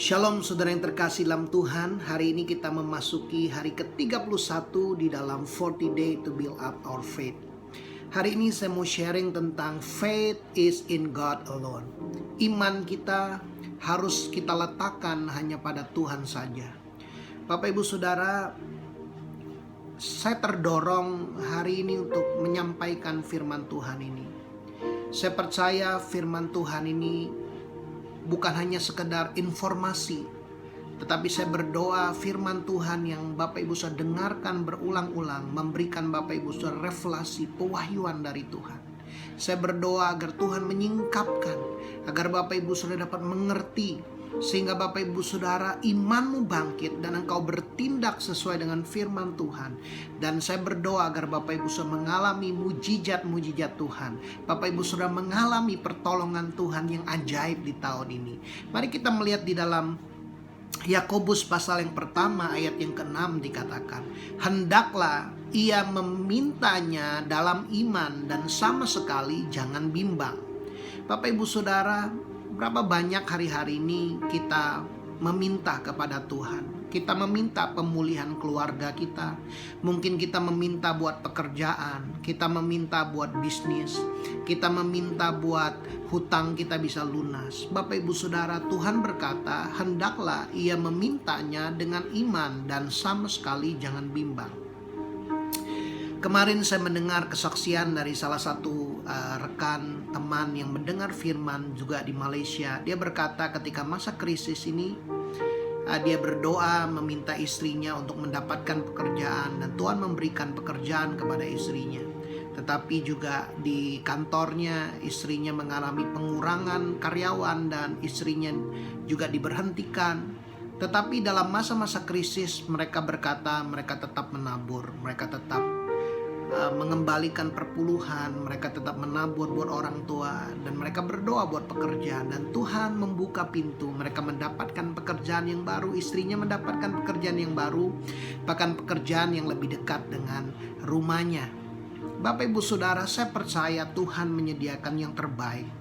Shalom saudara yang terkasih dalam Tuhan. Hari ini kita memasuki hari ke-31 di dalam 40 day to build up our faith. Hari ini saya mau sharing tentang faith is in God alone. Iman kita harus kita letakkan hanya pada Tuhan saja. Bapak Ibu Saudara, saya terdorong hari ini untuk menyampaikan firman Tuhan ini. Saya percaya firman Tuhan ini bukan hanya sekedar informasi, tetapi saya berdoa firman Tuhan yang Bapak Ibu saudara dengarkan berulang-ulang memberikan Bapak Ibu saudara revelasi pewahyuan dari Tuhan. Saya berdoa agar Tuhan menyingkapkan, agar Bapak Ibu saudara dapat mengerti, sehingga Bapak Ibu saudara imanmu bangkit dan engkau bertindak sesuai dengan firman Tuhan. Dan saya berdoa agar Bapak Ibu saudara mengalami mujizat-mujizat Tuhan. Bapak Ibu saudara mengalami pertolongan Tuhan yang ajaib di tahun ini. Mari kita melihat di dalam Yakobus pasal yang pertama ayat yang ke-6 dikatakan, hendaklah ia memintanya dalam iman dan sama sekali jangan bimbang. Bapak Ibu saudara, berapa banyak hari-hari ini kita meminta kepada Tuhan. Kita meminta pemulihan keluarga kita. Mungkin kita meminta buat pekerjaan. Kita meminta buat bisnis. Kita meminta buat hutang kita bisa lunas. Bapak Ibu Saudara, Tuhan berkata, hendaklah ia memintanya dengan iman dan sama sekali jangan bimbang. Kemarin saya mendengar kesaksian dari salah satu rekan teman yang mendengar firman juga di Malaysia. Dia berkata ketika masa krisis ini dia berdoa meminta istrinya untuk mendapatkan pekerjaan dan Tuhan memberikan pekerjaan kepada istrinya. Tetapi juga di kantornya istrinya mengalami pengurangan karyawan dan istrinya juga diberhentikan. Tetapi dalam masa-masa krisis mereka berkata mereka tetap menabur, mereka tetap mengembalikan perpuluhan, mereka tetap menabur buat orang tua dan mereka berdoa buat pekerjaan dan Tuhan membuka pintu, mereka mendapatkan pekerjaan yang baru, istrinya mendapatkan pekerjaan yang baru, bahkan pekerjaan yang lebih dekat dengan rumahnya. Bapak Ibu Saudara, saya percaya Tuhan menyediakan yang terbaik,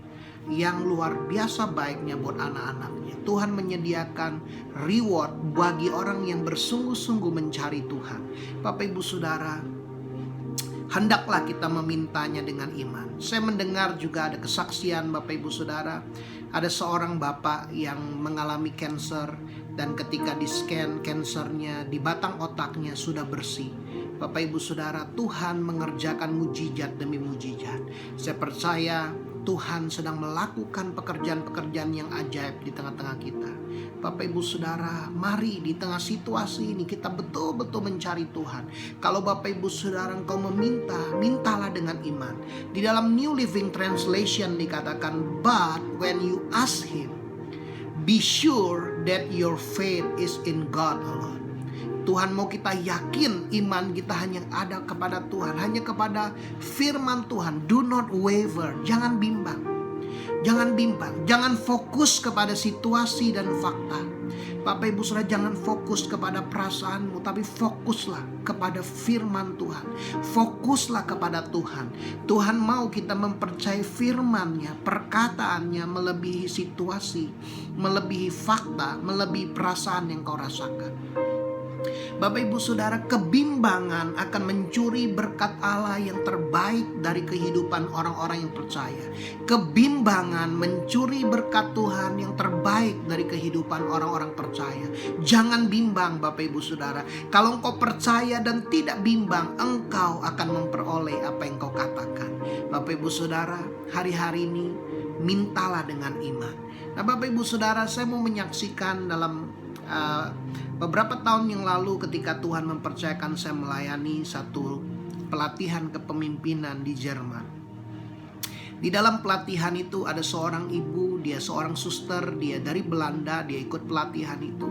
yang luar biasa baiknya buat anak-anaknya. Tuhan menyediakan reward bagi orang yang bersungguh-sungguh mencari Tuhan. Bapak Ibu Saudara, hendaklah kita memintanya dengan iman. Saya mendengar juga ada kesaksian Bapak Ibu Saudara. Ada seorang bapak yang mengalami kanker dan ketika di-scan kansernya di batang otaknya sudah bersih. Bapak Ibu Saudara, Tuhan mengerjakan mujizat demi mujizat. Saya percaya Tuhan sedang melakukan pekerjaan-pekerjaan yang ajaib di tengah-tengah kita. Bapak Ibu Saudara, mari di tengah situasi ini kita betul-betul mencari Tuhan. Kalau Bapak Ibu Saudara engkau meminta, mintalah dengan iman. Di dalam New Living Translation dikatakan, but when you ask Him, be sure that your faith is in God alone. Tuhan mau kita yakin iman kita hanya ada kepada Tuhan, hanya kepada firman Tuhan. Do not waver, jangan bimbang. Jangan bimbang, jangan fokus kepada situasi dan fakta. Bapak Ibu Saudara, jangan fokus kepada perasaanmu, tapi fokuslah kepada firman Tuhan. Fokuslah kepada Tuhan. Tuhan mau kita mempercayai firman-Nya, perkataannya melebihi situasi, melebihi fakta, melebihi perasaan yang kau rasakan. Bapak Ibu Saudara, kebimbangan akan mencuri berkat Allah yang terbaik dari kehidupan orang-orang yang percaya. Kebimbangan mencuri berkat Tuhan yang terbaik dari kehidupan orang-orang percaya. Jangan bimbang Bapak Ibu Saudara. Kalau engkau percaya dan tidak bimbang, engkau akan memperoleh apa yang kau katakan. Bapak Ibu Saudara, hari-hari ini mintalah dengan iman. Nah Bapak Ibu Saudara, saya mau menyaksikan dalam beberapa tahun yang lalu ketika Tuhan mempercayakan saya melayani satu pelatihan kepemimpinan di Jerman. Di dalam pelatihan itu ada seorang ibu, dia seorang suster, dia dari Belanda, dia ikut pelatihan itu.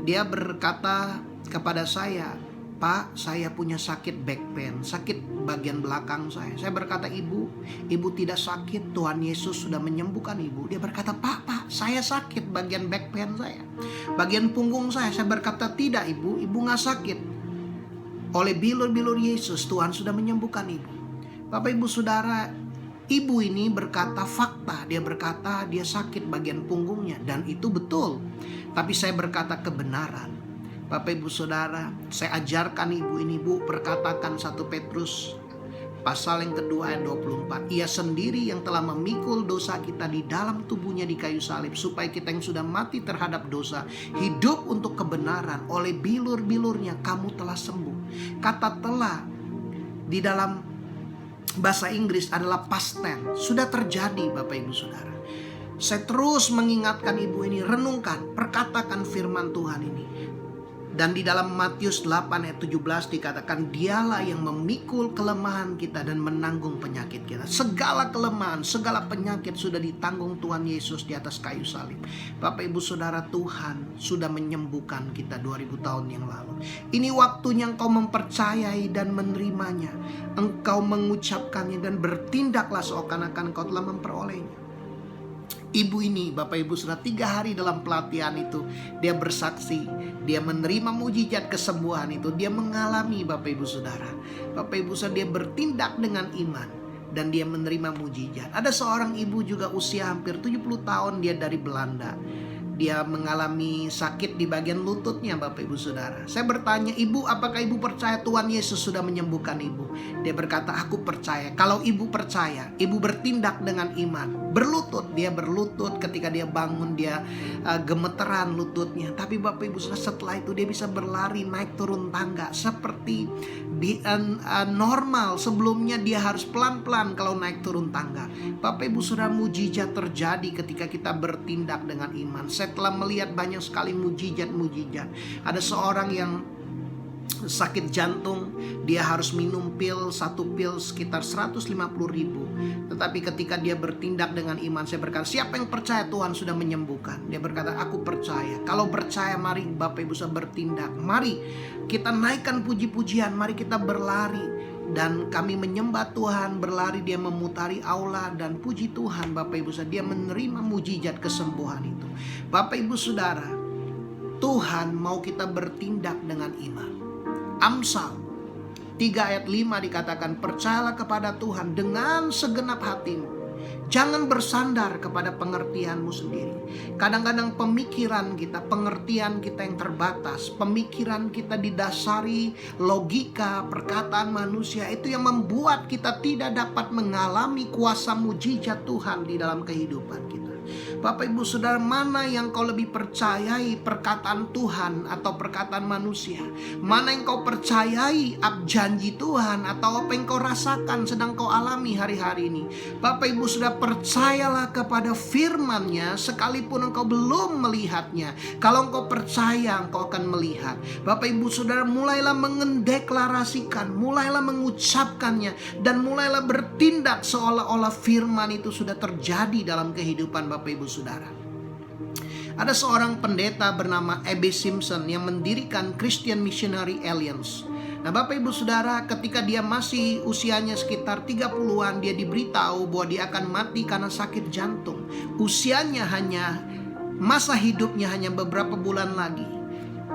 Dia berkata kepada saya, Pak, saya punya sakit back pain, sakit bagian belakang saya. Saya berkata, ibu tidak sakit, Tuhan Yesus sudah menyembuhkan ibu. Dia berkata, Pak, saya sakit bagian back pain saya, bagian punggung saya. Saya berkata, tidak ibu gak sakit. Oleh bilur-bilur Yesus, Tuhan sudah menyembuhkan ibu. Bapak Ibu Saudara, ibu ini berkata fakta. Dia berkata dia sakit bagian punggungnya, dan itu betul. tapi saya berkata kebenaran. Bapak Ibu Saudara, saya ajarkan ibu ini, Bu, perkatakan 1 Petrus pasal yang kedua ayat 24. Ia sendiri yang telah memikul dosa kita di dalam tubuhnya di kayu salib, supaya kita yang sudah mati terhadap dosa hidup untuk kebenaran. Oleh bilur-bilurnya kamu telah sembuh. Kata telah di dalam bahasa Inggris adalah past tense. Sudah terjadi, Bapak Ibu Saudara. Saya terus mengingatkan ibu ini, renungkan, perkatakan firman Tuhan ini. Dan di dalam Matius 8 ayat 17 dikatakan, dialah yang memikul kelemahan kita dan menanggung penyakit kita. Segala kelemahan, segala penyakit sudah ditanggung Tuhan Yesus di atas kayu salib. Bapak Ibu Saudara, Tuhan sudah menyembuhkan kita 2000 tahun yang lalu. Ini waktunya engkau mempercayai dan menerimanya. Engkau mengucapkannya dan bertindaklah seakan-akan engkau telah memperolehnya. Ibu ini, Bapak Ibu Saudara, 3 hari dalam pelatihan itu dia bersaksi, dia menerima mujizat kesembuhan itu, dia mengalami, Bapak Ibu Saudara. Bapak Ibu Saudara, dia bertindak dengan iman dan dia menerima mujizat. Ada seorang ibu juga usia hampir 70 tahun, dia dari Belanda. Dia mengalami sakit di bagian lututnya, Bapak Ibu Saudara. Saya bertanya, ibu, apakah ibu percaya Tuhan Yesus sudah menyembuhkan ibu? Dia berkata, aku percaya. Kalau ibu percaya, ibu bertindak dengan iman. Berlutut, dia berlutut. Ketika dia bangun, dia gemeteran lututnya. Tapi Bapak Ibu Saudara, setelah itu dia bisa berlari, naik turun tangga seperti normal. Sebelumnya dia harus pelan-pelan kalau naik turun tangga. Bapak Ibu Saudara, mujizat terjadi ketika kita bertindak dengan iman. Saya telah melihat banyak sekali mujizat-mujizat. Ada seorang yang sakit jantung, dia harus minum satu pil sekitar 150.000. Tetapi ketika dia bertindak dengan iman, saya berkata, siapa yang percaya Tuhan sudah menyembuhkan? Dia berkata, aku percaya. Kalau percaya, mari Bapak Ibu Saudara bertindak. Mari kita naikkan puji-pujian, mari kita berlari. Dan kami menyembah Tuhan, berlari, dia memutari aula, dan puji Tuhan Bapak Ibu Saudara, dia menerima mujizat kesembuhan itu. Bapak Ibu Saudara, Tuhan mau kita bertindak dengan iman. Amsal 3 ayat 5 dikatakan, percayalah kepada Tuhan dengan segenap hatimu. Jangan bersandar kepada pengertianmu sendiri. Kadang-kadang pemikiran kita, pengertian kita yang terbatas, pemikiran kita didasari logika, perkataan manusia, itu yang membuat kita tidak dapat mengalami kuasa mujizat Tuhan di dalam kehidupan kita. Bapak Ibu Saudara, mana yang kau lebih percayai, perkataan Tuhan atau perkataan manusia? Mana yang kau percayai, janji Tuhan atau apa yang kau rasakan sedang kau alami hari-hari ini? Bapak Ibu Saudara, percayalah kepada firman-Nya sekalipun engkau belum melihatnya. Kalau engkau percaya, engkau akan melihat. Bapak Ibu Saudara, mulailah mendeklarasikan, mulailah mengucapkannya, dan mulailah bertindak seolah-olah firman itu sudah terjadi dalam kehidupan Bapak Ibu Saudara. Ada seorang pendeta bernama A.B. Simpson yang mendirikan Christian Missionary Alliance. Nah Bapak Ibu Saudara, ketika dia masih usianya sekitar 30-an, dia diberitahu bahwa dia akan mati karena sakit jantung. Masa hidupnya hanya beberapa bulan lagi.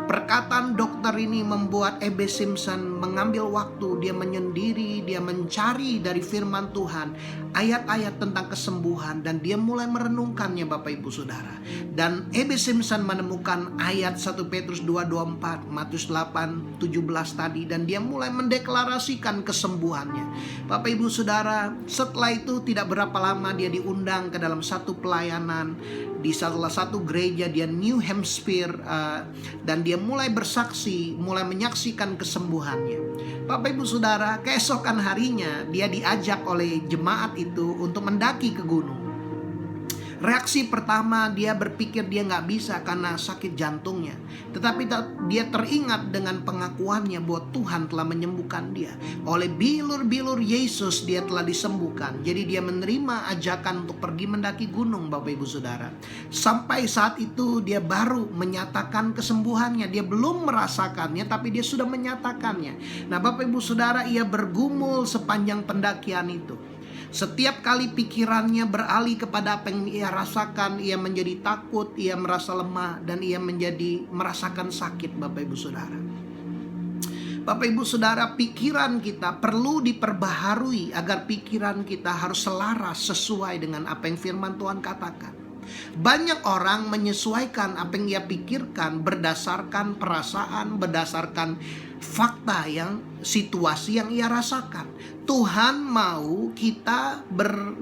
Perkataan dokter ini membuat A.B. Simpson mengambil waktu, dia menyendiri, dia mencari dari firman Tuhan ayat-ayat tentang kesembuhan, dan dia mulai merenungkannya Bapak Ibu Saudara. Dan A.B. Simpson menemukan ayat 1 Petrus 2:24, Matius 8:17 tadi, dan dia mulai mendeklarasikan kesembuhannya. Bapak Ibu Saudara, setelah itu tidak berapa lama dia diundang ke dalam satu pelayanan di salah satu gereja di New Hampshire, dan dia mulai bersaksi, mulai menyaksikan kesembuhannya. Bapak Ibu Saudara, keesokan harinya dia diajak oleh jemaat itu untuk mendaki ke gunung. Reaksi pertama, dia berpikir dia nggak bisa karena sakit jantungnya. Tetapi dia teringat dengan pengakuannya bahwa Tuhan telah menyembuhkan dia. Oleh bilur-bilur Yesus dia telah disembuhkan. Jadi dia menerima ajakan untuk pergi mendaki gunung Bapak Ibu Saudara. Sampai saat itu dia baru menyatakan kesembuhannya. Dia belum merasakannya, tapi dia sudah menyatakannya. Nah Bapak Ibu Saudara, ia bergumul sepanjang pendakian itu. Setiap kali pikirannya beralih kepada apa yang ia rasakan, ia menjadi takut, ia merasa lemah, dan ia merasakan sakit Bapak Ibu Saudara. Bapak Ibu Saudara, pikiran kita perlu diperbaharui agar pikiran kita harus selaras sesuai dengan apa yang firman Tuhan katakan. Banyak orang menyesuaikan apa yang ia pikirkan berdasarkan perasaan, berdasarkan fakta yang situasi yang ia rasakan. Tuhan mau kita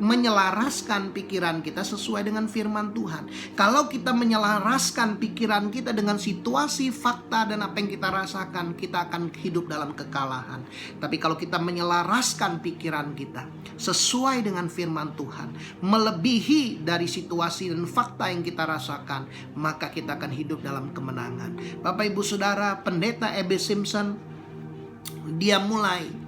menyelaraskan pikiran kita sesuai dengan firman Tuhan. Kalau kita menyelaraskan pikiran kita dengan situasi, fakta, dan apa yang kita rasakan, kita akan hidup dalam kekalahan. Tapi kalau kita menyelaraskan pikiran kita sesuai dengan firman Tuhan, melebihi dari situasi dan fakta yang kita rasakan, maka kita akan hidup dalam kemenangan. Bapak Ibu Saudara, Pendeta E.B. Simpson, dia mulai,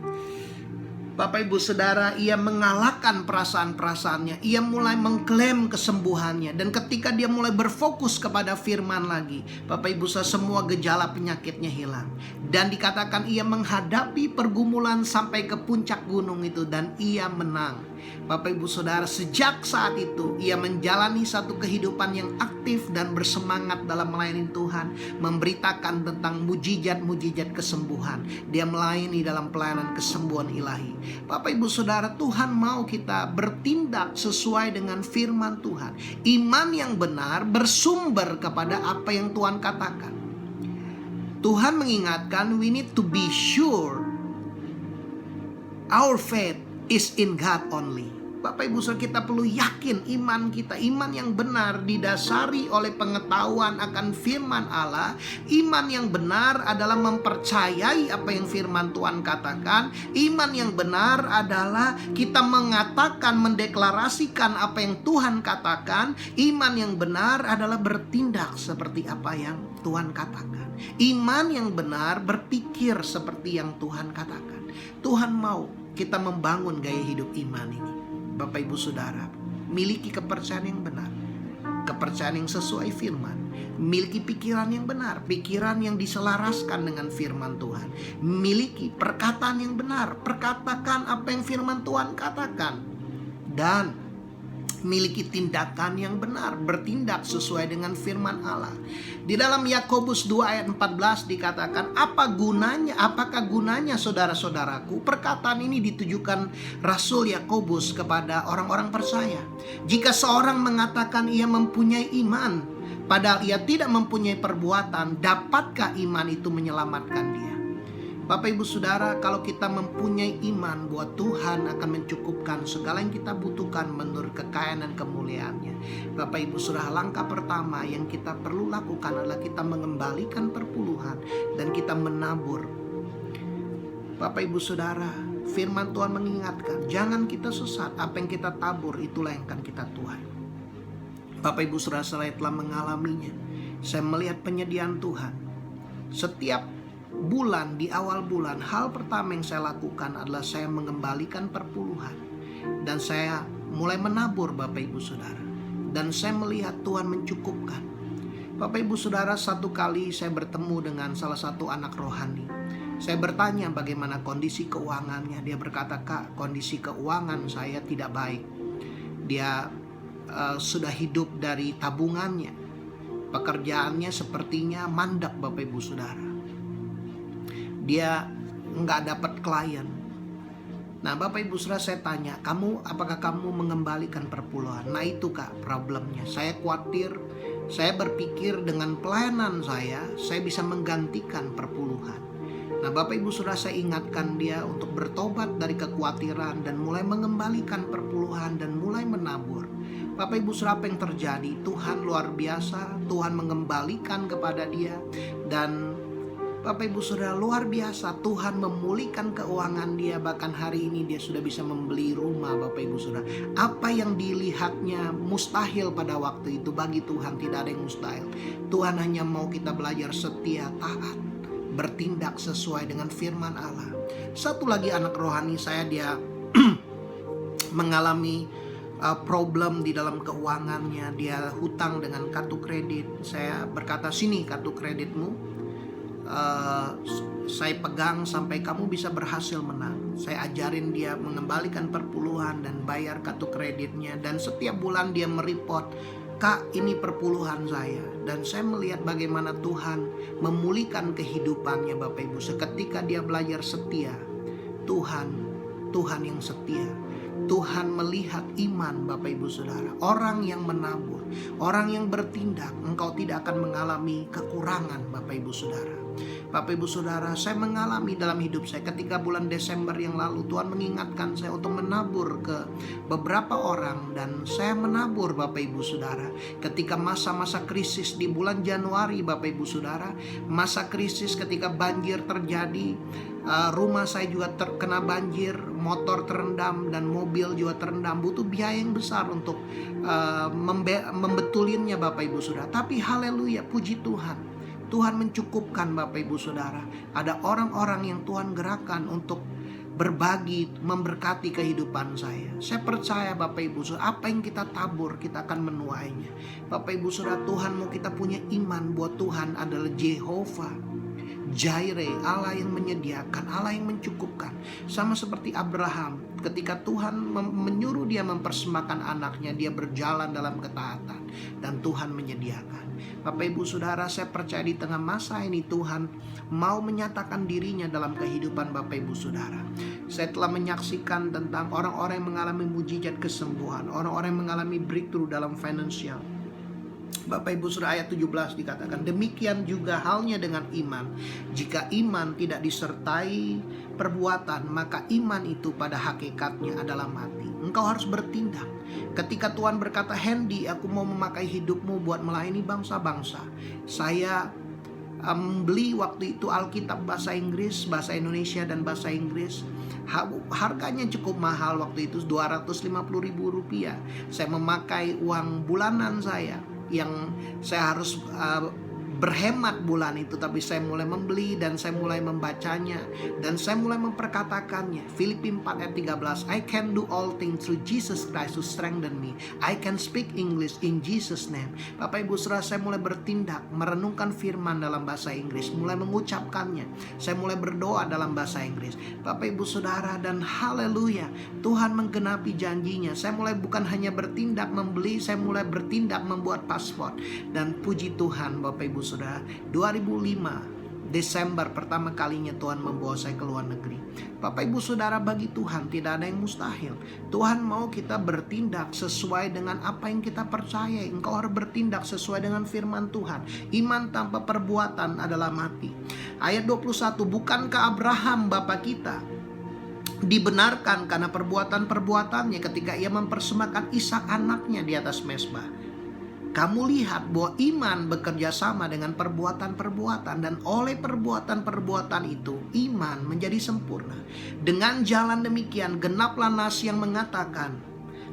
Bapak Ibu Saudara, ia mengalahkan perasaan-perasaannya. Ia mulai mengklaim kesembuhannya. Dan ketika dia mulai berfokus kepada firman lagi, Bapak Ibu Saudara, semua gejala penyakitnya hilang. Dan dikatakan ia menghadapi pergumulan sampai ke puncak gunung itu, dan ia menang. Bapak Ibu Saudara, sejak saat itu ia menjalani satu kehidupan yang aktif dan bersemangat dalam melayani Tuhan, memberitakan tentang mujizat-mujizat kesembuhan. Dia melayani dalam pelayanan kesembuhan ilahi. Bapak Ibu Saudara, Tuhan mau kita bertindak sesuai dengan firman Tuhan. Iman yang benar bersumber kepada apa yang Tuhan katakan. Tuhan mengingatkan, we need to be sure our faith is in God only. Bapak Ibu Saudara, kita perlu yakin iman kita, iman yang benar didasari oleh pengetahuan akan firman Allah. Iman yang benar adalah mempercayai apa yang firman Tuhan katakan. Iman yang benar adalah kita mengatakan, mendeklarasikan apa yang Tuhan katakan. Iman yang benar adalah bertindak seperti apa yang Tuhan katakan. Iman yang benar berpikir seperti yang Tuhan katakan. Tuhan mau kita membangun gaya hidup iman ini. Bapak Ibu Saudara, miliki kepercayaan yang benar, kepercayaan yang sesuai firman, miliki pikiran yang benar, pikiran yang diselaraskan dengan firman Tuhan, miliki perkataan yang benar, perkatakan apa yang firman Tuhan katakan, dan miliki tindakan yang benar, bertindak sesuai dengan firman Allah. Di dalam Yakobus 2 ayat 14 dikatakan, apakah gunanya saudara-saudaraku? Perkataan ini ditujukan Rasul Yakobus kepada orang-orang percaya. Jika seorang mengatakan ia mempunyai iman, padahal ia tidak mempunyai perbuatan, dapatkah iman itu menyelamatkan dia? Bapak Ibu Saudara, kalau kita mempunyai iman bahwa Tuhan akan mencukupkan segala yang kita butuhkan menurut kekayaan dan kemuliaannya, Bapak Ibu Saudara, langkah pertama yang kita perlu lakukan adalah kita mengembalikan perpuluhan dan kita menabur. Bapak Ibu Saudara, firman Tuhan mengingatkan, jangan kita sesat, apa yang kita tabur itulah yang akan kita tuai. Bapak Ibu Saudara, saya telah mengalaminya. Saya melihat penyediaan Tuhan. Setiap bulan, di awal bulan, hal pertama yang saya lakukan adalah saya mengembalikan perpuluhan. Dan saya mulai menabur, Bapak Ibu Saudara. Dan saya melihat Tuhan mencukupkan. Bapak Ibu Saudara, satu kali saya bertemu dengan salah satu anak rohani. Saya bertanya bagaimana kondisi keuangannya. Dia berkata, "Kak, kondisi keuangan saya tidak baik." Dia sudah hidup dari tabungannya. Pekerjaannya sepertinya mandek, Bapak Ibu Saudara. Dia nggak dapat klien. Nah, Bapak Ibu Saudara, saya tanya, apakah kamu mengembalikan perpuluhan? Nah, itu Kak problemnya. Saya khawatir, saya berpikir dengan pelayanan saya bisa menggantikan perpuluhan. Nah, Bapak Ibu Saudara, saya ingatkan dia untuk bertobat dari kekhawatiran dan mulai mengembalikan perpuluhan dan mulai menabur. Bapak Ibu Saudara, apa yang terjadi? Tuhan luar biasa, Tuhan mengembalikan kepada dia. Dan Bapak Ibu Saudara, luar biasa, Tuhan memulihkan keuangan dia. Bahkan hari ini dia sudah bisa membeli rumah, Bapak Ibu Saudara. Apa yang dilihatnya mustahil pada waktu itu, bagi Tuhan tidak ada yang mustahil. Tuhan hanya mau kita belajar setia, taat, bertindak sesuai dengan firman Allah. Satu lagi anak rohani saya, dia mengalami problem di dalam keuangannya. Dia hutang dengan kartu kredit. Saya berkata, "Sini kartu kreditmu, saya pegang sampai kamu bisa berhasil menang." Saya ajarin dia mengembalikan perpuluhan dan bayar kartu kreditnya. Dan setiap bulan dia mereport, "Kak, ini perpuluhan saya." Dan saya melihat bagaimana Tuhan memulihkan kehidupannya, Bapak Ibu. Seketika dia belajar setia, Tuhan yang setia. Tuhan melihat iman, Bapak Ibu Saudara. Orang yang menabur, Orang yang bertindak, engkau tidak akan mengalami kekurangan, Bapak Ibu Saudara. Bapak Ibu Saudara, saya mengalami dalam hidup saya ketika bulan Desember yang lalu Tuhan mengingatkan saya untuk menabur ke beberapa orang, dan saya menabur, Bapak Ibu Saudara. Ketika masa-masa krisis di bulan Januari, Bapak Ibu Saudara, masa krisis ketika banjir terjadi, rumah saya juga terkena banjir, motor terendam dan mobil juga terendam, butuh biaya yang besar untuk membetulinnya, Bapak Ibu Saudara. Tapi haleluya, puji Tuhan, Tuhan mencukupkan, Bapak Ibu Saudara. Ada orang-orang yang Tuhan gerakkan untuk berbagi, memberkati kehidupan saya. Saya percaya, Bapak Ibu Saudara, apa yang kita tabur, kita akan menuainya. Bapak Ibu Saudara, Tuhan mau kita punya iman bahwa Tuhan adalah Jehovah Jireh, Allah yang menyediakan, Allah yang mencukupkan. Sama seperti Abraham, ketika Tuhan menyuruh dia mempersembahkan anaknya, dia berjalan dalam ketaatan dan Tuhan menyediakan. Bapak Ibu Saudara, saya percaya di tengah masa ini Tuhan mau menyatakan dirinya dalam kehidupan Bapak Ibu Saudara. Saya telah menyaksikan tentang orang-orang yang mengalami mujizat kesembuhan, orang-orang yang mengalami breakthrough dalam finansial. Bapak Ibu Saudara, ayat 17 dikatakan, demikian juga halnya dengan iman. Jika iman tidak disertai perbuatan, maka iman itu pada hakikatnya adalah mati. Engkau harus bertindak. Ketika Tuhan berkata, Hendy, aku mau memakai hidupmu buat melayani bangsa-bangsa. Saya beli waktu itu Alkitab bahasa Inggris, bahasa Indonesia dan bahasa Inggris. Harganya cukup mahal waktu itu, Rp250.000. Saya memakai uang bulanan saya yang saya harus berhemat bulan itu, tapi saya mulai membeli dan saya mulai membacanya dan saya mulai memperkatakannya. Filipi 4 ayat 13, I can do all things through Jesus Christ who strengthen me. I can speak English in Jesus name. Bapak Ibu Saudara, saya mulai bertindak, merenungkan firman dalam bahasa Inggris, mulai mengucapkannya. Saya mulai berdoa dalam bahasa Inggris, Bapak Ibu Saudara, dan haleluya, Tuhan menggenapi janjinya. Saya mulai bukan hanya bertindak membeli, saya mulai bertindak membuat paspor. Dan puji Tuhan, Bapak Ibu Saudara, 2005 Desember pertama kalinya Tuhan membawa saya ke luar negeri. Bapak Ibu Saudara, bagi Tuhan tidak ada yang mustahil. Tuhan mau kita bertindak sesuai dengan apa yang kita percaya. Engkau harus bertindak sesuai dengan firman Tuhan. Iman tanpa perbuatan adalah mati. Ayat 21, bukankah Abraham Bapa kita dibenarkan karena perbuatan-perbuatannya ketika ia mempersembahkan Ishak anaknya di atas mezbah? Kamu lihat bahwa iman bekerja sama dengan perbuatan-perbuatan, dan oleh perbuatan-perbuatan itu iman menjadi sempurna. Dengan jalan demikian genaplah nas yang mengatakan,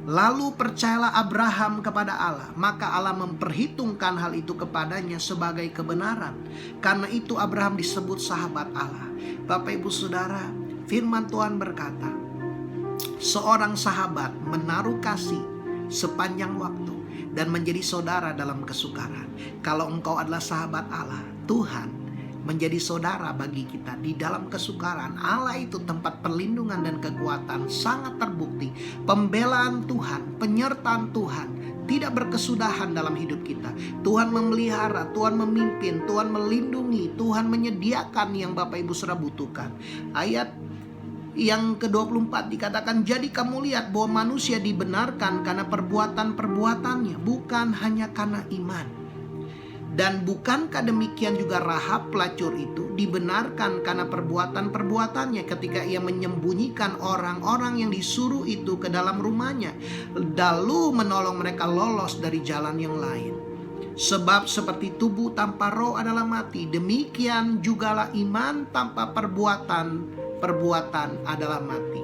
lalu percayalah Abraham kepada Allah, maka Allah memperhitungkan hal itu kepadanya sebagai kebenaran. Karena itu Abraham disebut sahabat Allah. Bapak Ibu Saudara, firman Tuhan berkata, seorang sahabat menaruh kasih sepanjang waktu dan menjadi saudara dalam kesukaran. Kalau engkau adalah sahabat Allah, Tuhan menjadi saudara bagi kita di dalam kesukaran. Allah itu tempat perlindungan dan kekuatan, sangat terbukti. Pembelaan Tuhan, penyertaan Tuhan tidak berkesudahan dalam hidup kita. Tuhan memelihara, Tuhan memimpin, Tuhan melindungi, Tuhan menyediakan yang Bapak Ibu Saudara butuhkan. Ayat yang ke-24 dikatakan, jadi kamu lihat bahwa manusia dibenarkan karena perbuatan-perbuatannya, bukan hanya karena iman. Dan bukankah demikian juga Rahab pelacur itu dibenarkan karena perbuatan-perbuatannya ketika ia menyembunyikan orang-orang yang disuruh itu ke dalam rumahnya, lalu menolong mereka lolos dari jalan yang lain. Sebab seperti tubuh tanpa roh adalah mati, demikian jugalah iman tanpa perbuatan adalah mati.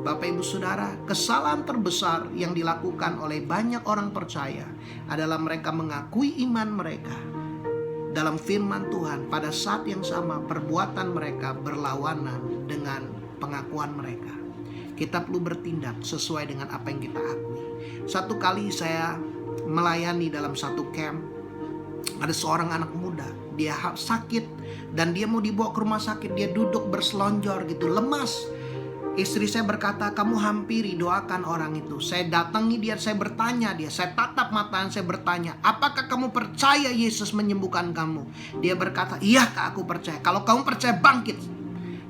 Bapak Ibu Saudara, kesalahan terbesar yang dilakukan oleh banyak orang percaya adalah mereka mengakui iman mereka dalam firman Tuhan, pada saat yang sama perbuatan mereka berlawanan dengan pengakuan mereka. Kita perlu bertindak sesuai dengan apa yang kita akui. Satu kali saya melayani dalam satu camp, ada seorang anak muda, dia sakit dan dia mau dibawa ke rumah sakit. Dia duduk berselonjor gitu, lemas. Istri saya berkata, kamu hampiri, doakan orang itu. Saya datangi dia, saya bertanya dia, saya tatap matanya, saya bertanya, apakah kamu percaya Yesus menyembuhkan kamu? Dia berkata, iya Kak, aku percaya. Kalau kamu percaya, bangkit.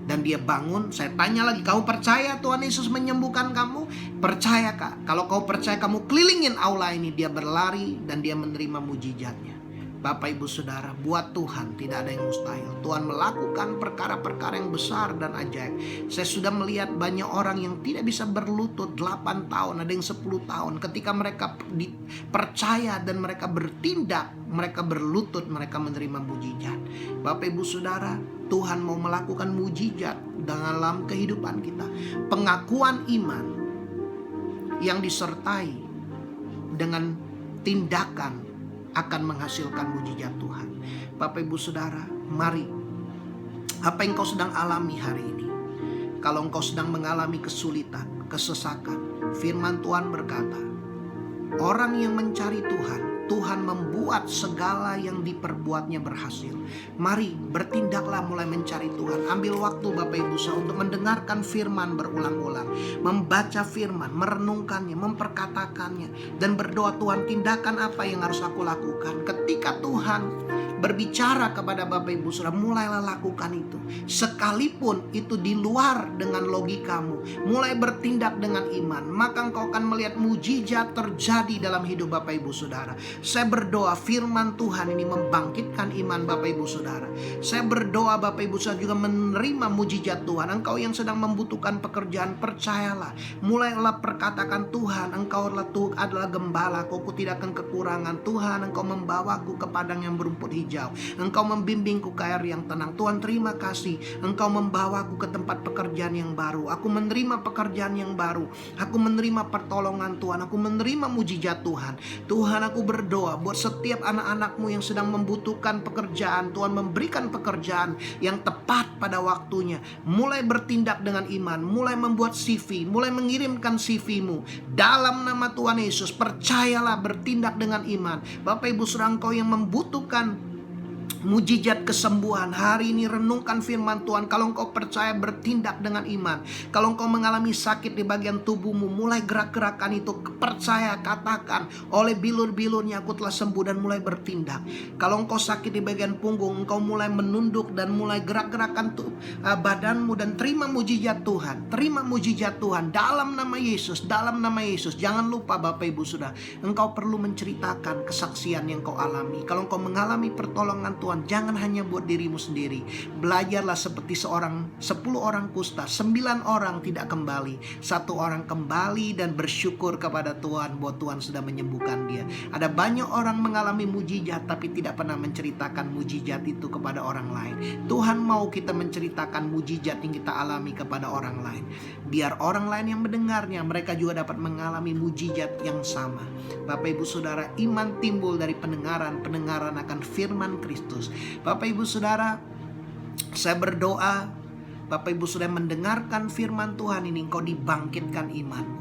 Dan dia bangun. Saya tanya lagi, kau percaya Tuhan Yesus menyembuhkan kamu? Percaya Kak? Kalau kau percaya, kamu kelilingin aula ini. Dia berlari dan dia menerima mujizatnya. Bapak Ibu Saudara, buat Tuhan tidak ada yang mustahil. Tuhan melakukan perkara-perkara yang besar dan ajaib. Saya sudah melihat banyak orang yang tidak bisa berlutut 8 tahun, ada yang 10 tahun. Ketika mereka percaya dan mereka bertindak, mereka berlutut, mereka menerima mujizat. Bapak Ibu Saudara, Tuhan mau melakukan mujizat dalam kehidupan kita. Pengakuan iman yang disertai dengan tindakan akan menghasilkan mujizat Tuhan. Bapak Ibu Saudara, mari, apa yang kau sedang alami hari ini? Kalau engkau sedang mengalami kesulitan, kesesakan, firman Tuhan berkata, orang yang mencari Tuhan, Tuhan membuat segala yang diperbuatnya berhasil. Mari bertindaklah mulai mencari Tuhan. Ambil waktu Bapak Ibu Saudara untuk mendengarkan firman berulang-ulang, membaca firman, merenungkannya, memperkatakannya, dan berdoa, Tuhan, tindakan apa yang harus aku lakukan. Ketika Tuhan berbicara kepada Bapak Ibu Saudara, mulailah lakukan itu. Sekalipun itu di luar dengan logikamu, mulai bertindak dengan iman, maka engkau akan melihat mujizat terjadi dalam hidup Bapak Ibu Saudara. Saya berdoa firman Tuhan ini membangkitkan iman Bapak Ibu Saudara. Saya berdoa Bapak Ibu Saudara juga menerima mujizat Tuhan. Engkau yang sedang membutuhkan pekerjaan, percayalah, mulailah perkatakan, Tuhan, Engkau adalah gembala, aku tidak akan kekurangan. Tuhan, Engkau membawaku ke padang yang berumput hijau. Engkau membimbingku ke air yang tenang. Tuhan, terima kasih, Engkau membawaku ke tempat pekerjaan yang baru. Aku menerima pekerjaan yang baru. Aku menerima pertolongan Tuhan. Aku menerima mujizat Tuhan. Tuhan, aku berdoa buat setiap anak-anakmu yang sedang membutuhkan pekerjaan. Tuhan memberikan pekerjaan yang tepat pada waktunya. Mulai bertindak dengan iman, mulai membuat CV, mulai mengirimkan CV-mu dalam nama Tuhan Yesus. Percayalah, bertindak dengan iman. Bapak Ibu Saudara, engkau yang membutuhkan mujizat kesembuhan, hari ini renungkan firman Tuhan. Kalau engkau percaya, bertindak dengan iman. Kalau engkau mengalami sakit di bagian tubuhmu, mulai gerak-gerakan itu. Percaya, katakan, oleh bilur-bilurnya aku telah sembuh, dan mulai bertindak. Kalau engkau sakit di bagian punggung, engkau mulai menunduk dan mulai gerak-gerakan badanmu, dan terima mujizat Tuhan. Terima mujizat Tuhan dalam nama Yesus, dalam nama Yesus. Jangan lupa Bapak Ibu Saudara, engkau perlu menceritakan kesaksian yang kau alami. Kalau engkau mengalami pertolongan Tuhan, jangan hanya buat dirimu sendiri. Belajarlah seperti 10 orang kusta, 9 orang tidak kembali, 1 orang kembali dan bersyukur kepada Tuhan bahwa Tuhan sudah menyembuhkan dia. Ada banyak orang mengalami mujizat tapi tidak pernah menceritakan mujizat itu kepada orang lain. Tuhan mau kita menceritakan mujizat yang kita alami kepada orang lain, biar orang lain yang mendengarnya, mereka juga dapat mengalami mujizat yang sama. Bapak Ibu Saudara, iman timbul dari pendengaran, pendengaran akan firman Kristus. Bapak Ibu Saudara, saya berdoa Bapak Ibu Saudara mendengarkan firman Tuhan ini, engkau dibangkitkan imanmu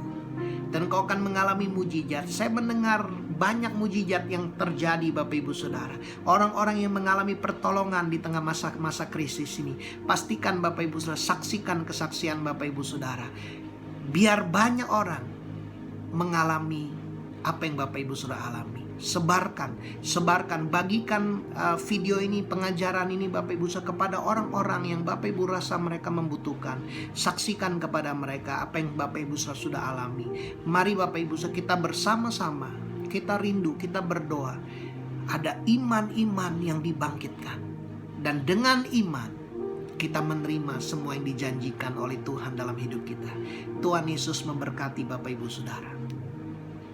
dan engkau akan mengalami mujizat. Saya mendengar banyak mujizat yang terjadi Bapak Ibu Saudara. Orang-orang yang mengalami pertolongan di tengah masa krisis ini, pastikan Bapak Ibu Saudara saksikan kesaksian Bapak Ibu Saudara, biar banyak orang mengalami apa yang Bapak Ibu Saudara alami. Sebarkan, bagikan video ini, pengajaran ini Bapak Ibu Saudara kepada orang-orang yang Bapak Ibu rasa mereka membutuhkan. Saksikan kepada mereka apa yang Bapak Ibu Saudara sudah alami. Mari Bapak Ibu Saudara, kita bersama-sama, kita rindu, kita berdoa, ada iman-iman yang dibangkitkan, dan dengan iman kita menerima semua yang dijanjikan oleh Tuhan dalam hidup kita. Tuhan Yesus memberkati Bapak Ibu Saudara.